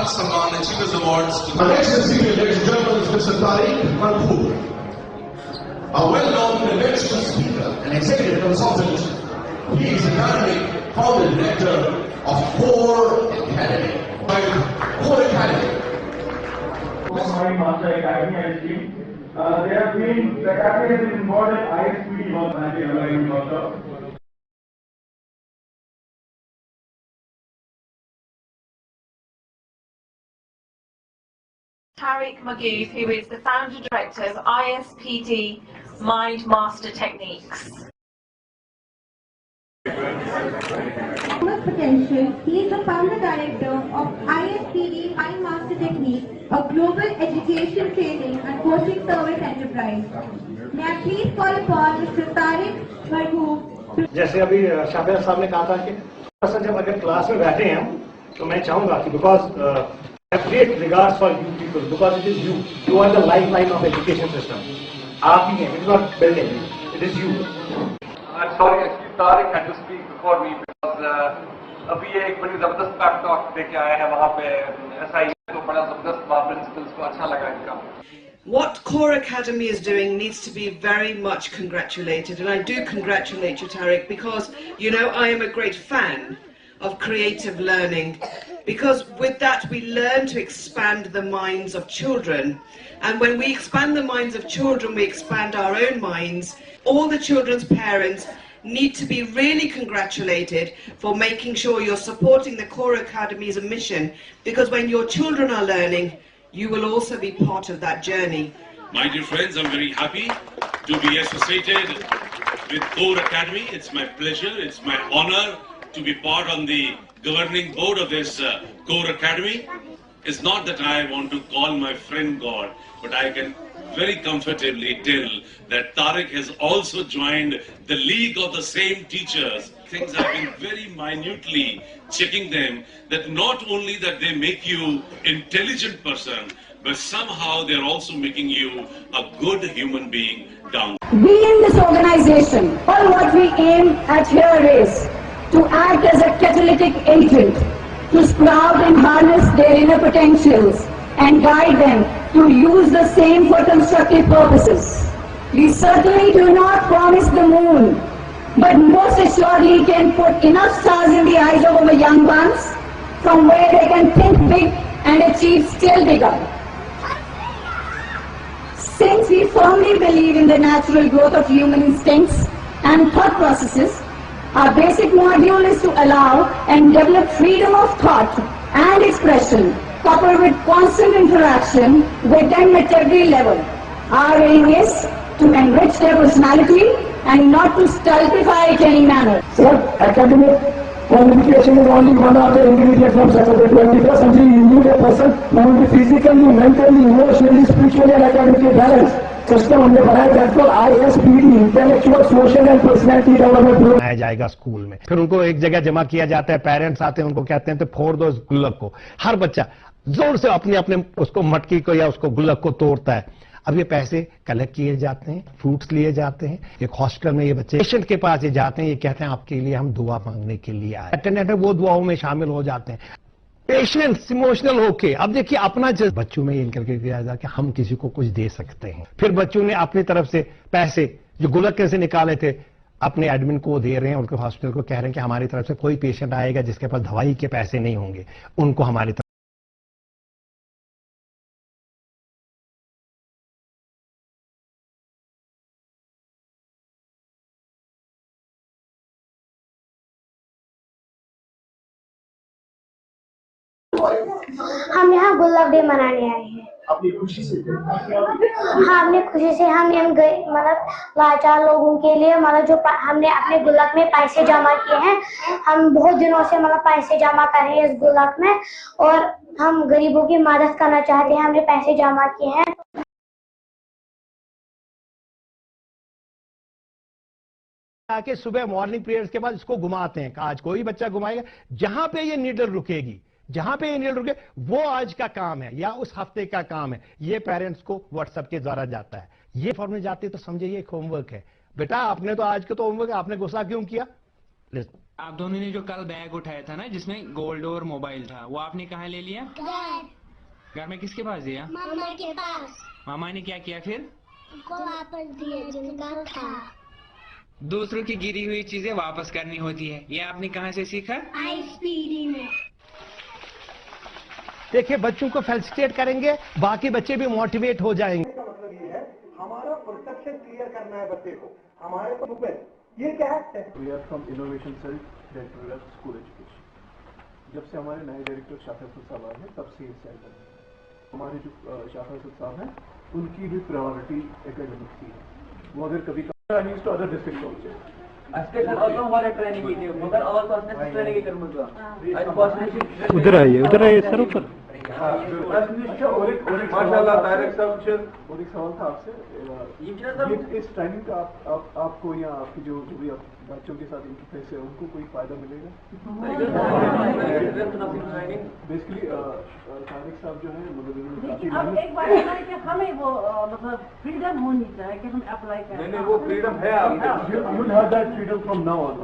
Tariq Salman Achievers Awards. Our next recipient, ladies and gentlemen, is Mr. Tariq Manpoor, a well-known conventional speaker and executive consultant. He is the currently founder director of Core Academy. Core Academy. Master Academy ISP. The Academy has been involved in ISPD work and workshop. Tariq Magooth, who is the founder director of ISPD Mind Master Techniques. Potential. He is the founder director of ISPD Mind Master Techniques, a global education training and coaching service enterprise. May I please call upon Mr. Tariq Magooth. जैसे अभी शाबिर साहब ने कहा था कि जब अगर class में बैठे हैं तो मैं चाहूंगा कि because I have great regards for you people because it is you. You are the lifeline of education system. आप ही हैं. It is not building. It is you. I'm sorry, Tariq had to speak before me because अभी ये एक बड़ी जबरदस्त pipe talk देके आया है वहाँ पे SI को बड़ा जबरदस्त वहाँ प्रिंसिपल्स को अच्छा लगा इनका. What Core Academy is doing needs to be very much congratulated, and I do congratulate you, Tariq, because you know I am a great fan of creative learning, because with that we learn to expand the minds of children, and when we expand the minds of children we expand our own minds. All the children's parents need to be really congratulated for making sure you're supporting the Core Academy's mission, because when your children are learning you will also be part of that journey. My dear friends, I'm very happy to be associated with Core Academy. It's my pleasure, it's my honor to be part on the governing board of this Core Academy. It's not that I want to call my friend God, but I can very comfortably tell that Tariq has also joined the league of the same teachers. Things I've been very minutely checking them, that not only that they make you intelligent person, but somehow they're also making you a good human being down. We in this organization, all what we aim at here is to act as a catalytic agent to sprout and harness their inner potentials and guide them to use the same for constructive purposes. We certainly do not promise the moon, but most assuredly can put enough stars in the eyes of our young ones from where they can think big and achieve still bigger. Since we firmly believe in the natural growth of human instincts and thought processes, our basic module is to allow and develop freedom of thought and expression, coupled with constant interaction with them at every level. Our aim is to enrich their personality and not to stultify it in any manner. Sir, academic qualification is only one of the ingredients from success. The 21st century, you need a person who will be physically, mentally, emotionally, spiritually and academically balanced. System हमने बनाया जाकर ISPD intellectual social and personality development आया जाएगा school में, फिर उनको एक जगह जमा किया जाता है, पेरेंट्स आते हैं, उनको कहते हैं तो फोड़ दो इस गुल्लक को. हर बच्चा जोर से अपने अपने उसको मटकी को या उसको गुल्लक को तोड़ता है. अब ये पैसे कलेक्ट किए जाते हैं, फ्रूट्स लिए जाते हैं. एक हॉस्टल में ये बच्चे पेशेंट के पास ये जाते हैं, ये कहते हैं आपके लिए हम दुआ मांगने के लिए आए. अटेंडेंट है वो दुआओं में शामिल हो जाते हैं. पेशेंट्स इमोशनल होके अब देखिए अपना बच्चों में इनकलकेट किया जाता कि हम किसी को कुछ दे सकते हैं. फिर बच्चों ने अपनी तरफ से पैसे जो गुल्लक से निकाले थे अपने एडमिन को दे रहे हैं, उनके हॉस्पिटल को कह रहे हैं कि हमारी तरफ से कोई पेशेंट आएगा जिसके पास दवाई के पैसे नहीं होंगे, उनको हमारी तरफ हम यहाँ गुल्लक डे मनाने आए हैं. अपनी खुशी से हाँ, अपनी खुशी से हम मतलब लाचार लोगों के लिए मतलब जो हमने अपने गुल्लक में पैसे जमा किए हैं, हम बहुत दिनों से मतलब पैसे जमा कर रहे हैं इस गुल्लक में, और हम गरीबों की मदद करना चाहते हैं. हमने पैसे जमा किए हैं. आके सुबह मॉर्निंग प्रेयर्स के बाद इसको घुमाते हैं. आज कोई बच्चा घुमाएगा, जहां पे ये नीडल रुकेगी, जहां पे ये नीडल रुके वो आज का काम है या उस हफ्ते का काम है. ये पेरेंट्स को व्हाट्सएप के द्वारा जाता है. ये फॉर्म में जाती है तो समझे ये एक होमवर्क है. बेटा आपने तो आज का तो होमवर्क, आपने गुस्सा क्यों किया, आप दोनों ने जो कल बैग उठाया था ना जिसमें गोल्ड और मोबाइल था, वो आपने कहाँ ले लिया? घर में किसके पास दिया? मामा के पास। मामा ने क्या किया फिर? उनको वापस दिया जिनका था। दूसरों की गिरी हुई चीजें वापस करनी होती है, ये आपने कहाँ से सीखा? ISPD में। देखिए, बच्चों को फेलिसिटेट करेंगे, बाकी बच्चे भी मोटिवेट हो जाएंगे। मतलब ये है, हमारा परसेप्शन क्लियर करना है बच्चे को, हमारे को ये क्या है? We are from innovation cell director of school education. जब से हमारे नए डायरेक्टर शाफासुद साहब आए हैं तब से ये सेल बने। हमारे जो शाफासुद साहब हैं उनकी भी प्रायोरिटी एकेडमिक्स की है। वो अगर कभी टू अदर डिस्ट्रिक्ट ऑल्सो हमारे ट्रेनिंग की थी, मगर और पर्सनल ट्रेनिंग ही करूंगा। उधर आइए सर ऊपर। माशाल्लाह डायरेक्ट सर, और एक सवाल था आपसे, इस ट्रेनिंग का आपको या आपकी जो भी बच्चों के साथ इंटरफेस है उनको कोई फायदा मिलेगा? बेसिकली तारिक साहब जो है अब एक बात है कि हमें वो मतलब फ्रीडम होनी चाहिए कि हम अप्लाई करें। नहीं वो फ्रीडम है आपके, you have that freedom from now on.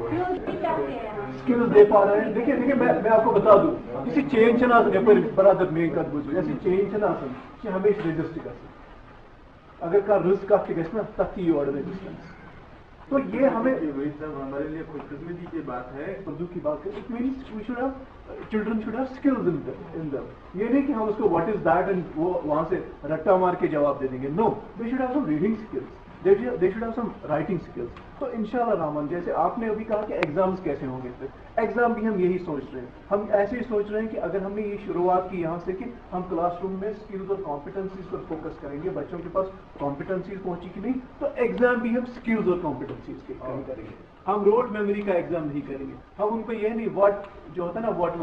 Skills दे पा रहे हैं। देखिए मैं आपको बता दूं, किसी चेंज ना पर बराबर में कर बुझो ऐसी चेंज ना सन कि हमें रजिस्ट कर अगर का रिस्क आपके गैस ना तक ऑर्डर रेजिस्टेंस, तो ये हमें हमारे लिए खुशकिस्मती की बात है। उर्दू की बात है, it means we should have children should have skills in them. ये नहीं कि हम उसको व्हाट इज दैट एंड वो वहां से रट्टा मार के जवाब दे देंगे। No, they should have some reading skills, they should have some writing skills. तो इंशाल्लाह रहमान, जैसे आपने अभी कहा कि एग्जाम्स कैसे होंगे, फिर एग्जाम भी हम यही सोच रहे हैं। हम ऐसे ही सोच रहे हैं कि अगर हमने ये शुरुआत की यहाँ से कि हम क्लासरूम में स्किल्स और कॉम्पिटेंसीज पर फोकस करेंगे, बच्चों के पास कॉम्पिटेंसीज पहुंची कि नहीं, तो एग्जाम भी हम स्किल्स और कॉम्पिटेंसीज के करेंगे। हम रोड मेमोरी का एग्जाम नहीं करेंगे। हम उनको ये नहीं व्हाट जो होता है ना व्हाट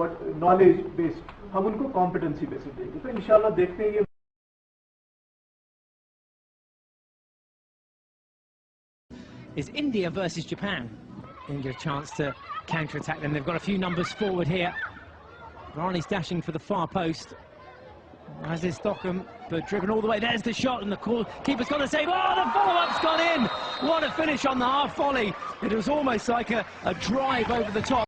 नॉलेज बेस्ड, हम उनको कॉम्पिटेंसी बेस्ड देंगे। तो इंशाल्लाह देखते हैं ये is India versus Japan. Didn't get a chance to counter-attack them. They've got a few numbers forward here. Rani's dashing for the far post. As is Stockham, but driven all the way. There's the shot, and the keeper's got the save. Oh, the follow-up's gone in! What a finish on the half volley. It was almost like a drive over the top.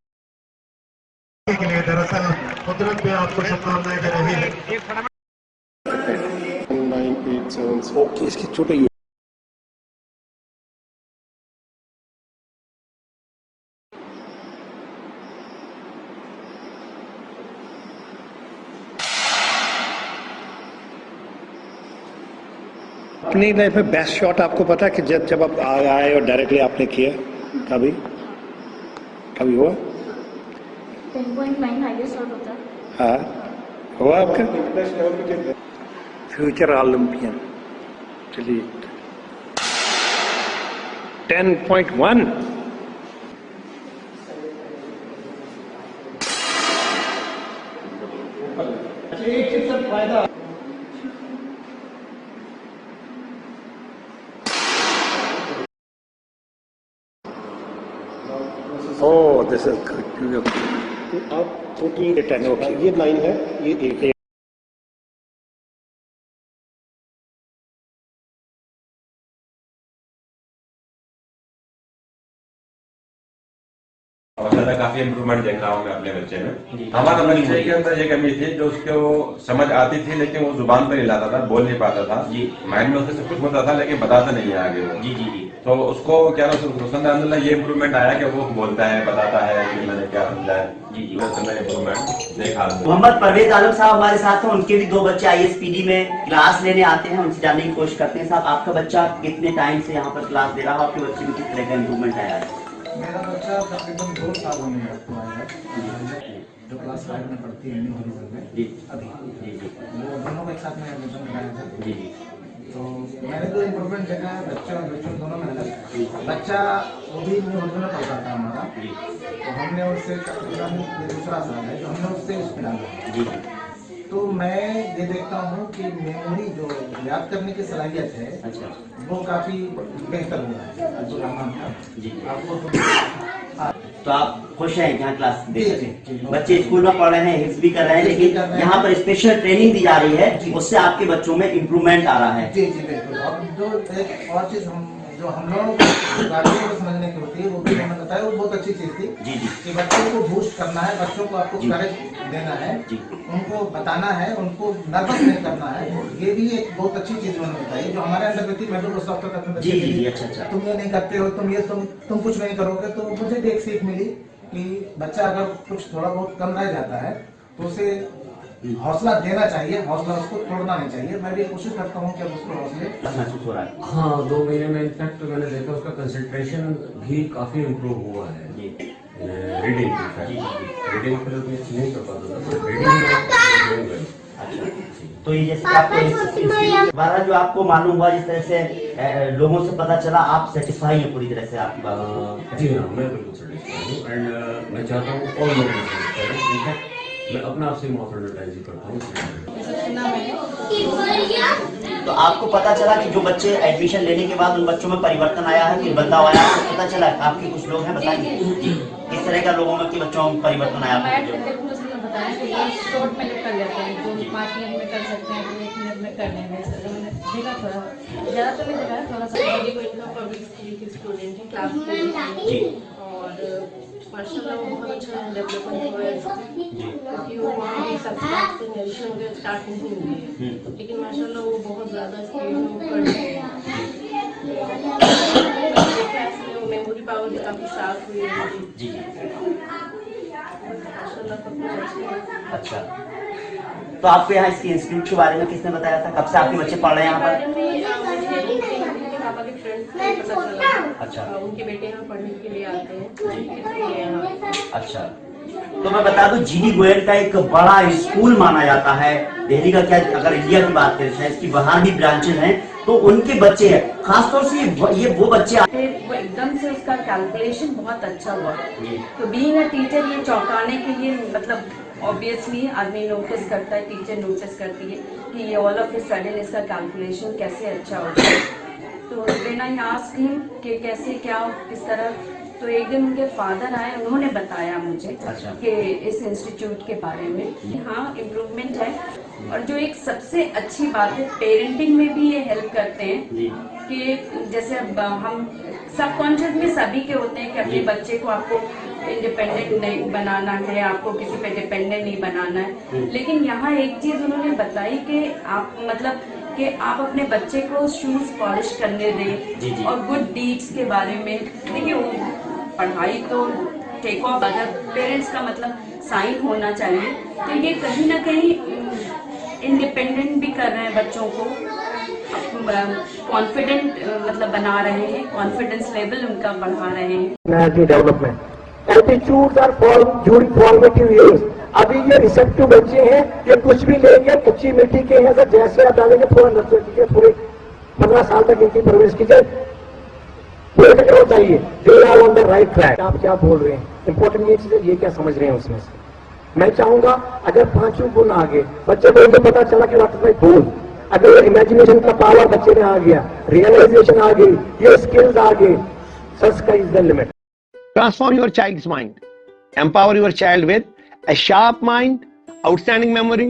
अपनी life में best shot आपको पता है कि जब आप आए और डायरेक्टली आपने किया, कभी हुआ? 10.9 हाईएस्ट शॉट होता है। हाँ, हुआ आपका? Future Olympian. चलिए 10.1। एक चीज से फायदा Oh, this is good. आप 14 okay. ये 9 है, ये 8 है। काफी इम्प्रूवमेंट देख रहा हूँ मैं अपने बच्चे में। हमारे बच्चे के अंदर ये कमी थी जो उसको समझ आती थी लेकिन वो जुबान पर नहीं लाता था, बोल नहीं पाता था। जी, माइंड में उससे सब कुछ होता था लेकिन बताता नहीं है आगे वो। जी। तो उसको क्या अल्हम्दुलिल्लाह ये इम्प्रूवमेंट आया कि वो बोलता है, बताता है कि मैंने क्या समझा है। जी, इम्प्रूवमेंट देखा। मोहम्मद परवेज आलम साहब हमारे साथ हैं, उनके भी 2 बच्चे ISPD में क्लास लेने आते हैं, उनसे जानने की कोशिश करते हैं। साहब, आपका बच्चा कितने टाइम से यहाँ पर क्लास दे रहा है? आपके बच्चे में किस तरह का इम्प्रूवमेंट आया है? मेरा बच्चा तकरीबन 2 साल होने आया है, जो क्लास 5 में पढ़ती है में जी अभी। जी, वो दोनों को एक साथ में एडमिशन कराया था। जी, तो मैंने तो इम्प्रूवमेंट देखा है बच्चा और बच्चों दोनों में अलग। बच्चा वो भी उर्दू में पढ़ता था हमारा, तो हमने उससे तकरीबन दूसरा साल है तो हमने उससे उसमें डाला। जी, तो मैं ये देखता हूँ कि मेमोरी जो याद करने की सलाहियत है, अच्छा, वो काफी बेहतर हुआ है अब्दुल रहमान का। जी, तो आप खुश हैं यहाँ क्लास दे सके? बच्चे स्कूल में पढ़ रहे हैं, हिफ्ज भी कर रहे हैं, लेकिन यहाँ पर स्पेशल ट्रेनिंग दी जा रही है, उससे आपके बच्चों में इम्प्रूवमेंट आ रहा है। जी बिल्कुल। अब जो एक और चीज हम जो हम लोगों को गार्जियन को समझने की होती है, वो भी मैंने बताया, वो बहुत अच्छी चीज थी कि बच्चों को बूस्ट करना है, बच्चों को आपको करेज देना है, उनको बताना है, उनको नर्वस नहीं करना है। ये भी एक बहुत अच्छी चीज मैंने बताई जो हमारे अंदर रहती। मैं तो डॉक्टर करते थे, तुम ये नहीं करते हो, तुम कुछ नहीं करोगे। तो मुझे भी एक सीख मिली कि बच्चा अगर कुछ थोड़ा बहुत कम रह जाता है तो उसे हौसला देना चाहिए, हौसला उसको तोड़ना नहीं चाहिए। मैं भी कोशिश करता हूँ कि अब उसको हौसले महसूस हो रहा है। हाँ, 2 महीने में इनफैक्ट मैंने देखा उसका कंसंट्रेशन भी काफी इम्प्रूव हुआ है रीडिंग के लिए अच्छी नहीं कर पाता था, रीडिंग। तो ये जैसे आपको बारह जो आपको मालूम हुआ, जिस तरह से लोगों से पता चला, आप सेटिस्फाई हैं पूरी तरह से आपकी बात? जी हाँ, मैं बिल्कुल सेटिस्फाई हूँ एंड मैं चाहता हूँ और लोगों को सेटिस्फाई हूँ। इनफैक्ट मैं अपना आपसे माउथ एडवर्टाइजिंग करता हूँ। तो आपको पता चला कि जो बच्चे एडमिशन लेने के बाद उन बच्चों में परिवर्तन आया है, कोई बदलाव आया है, पता चला? आपके कुछ लोग हैं, बताइए किस तरह का लोगों में कि बच्चों में परिवर्तन आया? शॉर्ट में कर लेते हैं, जो 5 मिनट में कर सकते हैं, तो 1 मिनट में कर लेंगे। देखा थोड़ा ज़्यादा तो नहीं देखा है, थोड़ा सा। पब्लिक स्कूल के स्टूडेंट हैं, क्लास में, और माशाल्लाह वो बहुत अच्छा डेवलपमेंट हुआ है क्योंकि वो वहाँ भी सब से नरिशन वगैरह स्टार्ट नहीं हुई है, लेकिन माशाल्लाह वो बहुत ज़्यादा स्पीड में पढ़ रहे हैं। मेमोरी पावर भी काफ़ी शार्प हुई है। जी अच्छा, तो आपको यहाँ इसके इंस्टीट्यूट के बारे में किसने बताया था? कब से आपके बच्चे पढ़ रहे हैं यहाँ पर? पापा के फ्रेंड्स से पता चला। अच्छा, उनके बेटे यहाँ पढ़ने के लिए आते हैं। अच्छा, तो मैं बता दूं, जीनी गोयल का एक बड़ा स्कूल माना जाता है दिल्ली का। क्या अगर इंडिया की बात करें, शायद इसकी बाहर भी ब्रांचेज हैं, तो उनके बच्चे हैं, खासतौर से ये वो बच्चे आते हैं, वो एकदम से उसका कैलकुलेशन बहुत अच्छा हुआ। तो बीइंग अ टीचर ये चौंकाने के लिए, मतलब ऑब्वियसली आदमी नोटिस करता है, टीचर नोटिस करती है कि ये ऑल ऑफ ए सडन इसका कैलकुलेशन कैसे अच्छा हो गया। तो व्हेन आई आस्क्ड हिम कि कैसे क्या किस तरह, तो एक दिन उनके फादर आए, उन्होंने बताया मुझे कि इस इंस्टीट्यूट के बारे में। हाँ, इम्प्रूवमेंट है। और जो एक सबसे अच्छी बात है, पेरेंटिंग में भी ये हेल्प करते हैं कि जैसे अब हम सबकॉन्शियस में सभी के होते हैं कि अपने बच्चे को आपको इंडिपेंडेंट नहीं बनाना है, आपको किसी पे डिपेंडेंट नहीं बनाना है। लेकिन यहाँ एक चीज उन्होंने बताई कि आप मतलब कि आप अपने बच्चे को शूज पॉलिश करने दें और गुड डीड्स के बारे में। देखिए, पढ़ाई तो टेक ऑफ, अगर पेरेंट्स का मतलब साइन होना चाहिए, तो ये कहीं ना कहीं इंडिपेंडेंट भी कर रहे हैं बच्चों को, कॉन्फिडेंट मतलब बना रहे हैं, कॉन्फिडेंस लेवल उनका बढ़ा रहे हैं। Development attitudes are form during formative years. अभी ये रिसेप्टिव बच्चे हैं, ये कुछ भी लेंगे, कच्ची मिट्टी के हैं, सर जैसे आप डालेंगे पूरा नर्सरी के पूरे 15 साल तक इनकी परवरिश कीजिए, पूरे तक चाहिए। They are on the right track. आप क्या बोल रहे हैं, इंपॉर्टेंट ये चीज है, ये क्या समझ रहे हैं उसमें से। मैं चाहूंगा अगर 5 गुण आ गए, बच्चे को तो पता चला कि वाटर बोल, अगर इमेजिनेशन का पावर बच्चे में आ गया, रियलाइजेशन आ गई, ये स्किल्स आ गए, sir sky is the limit. Transform your child's mind. Empower your child with a sharp mind, outstanding memory,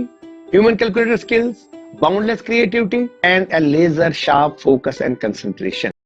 human calculator skills, boundless creativity, and a laser sharp focus and concentration.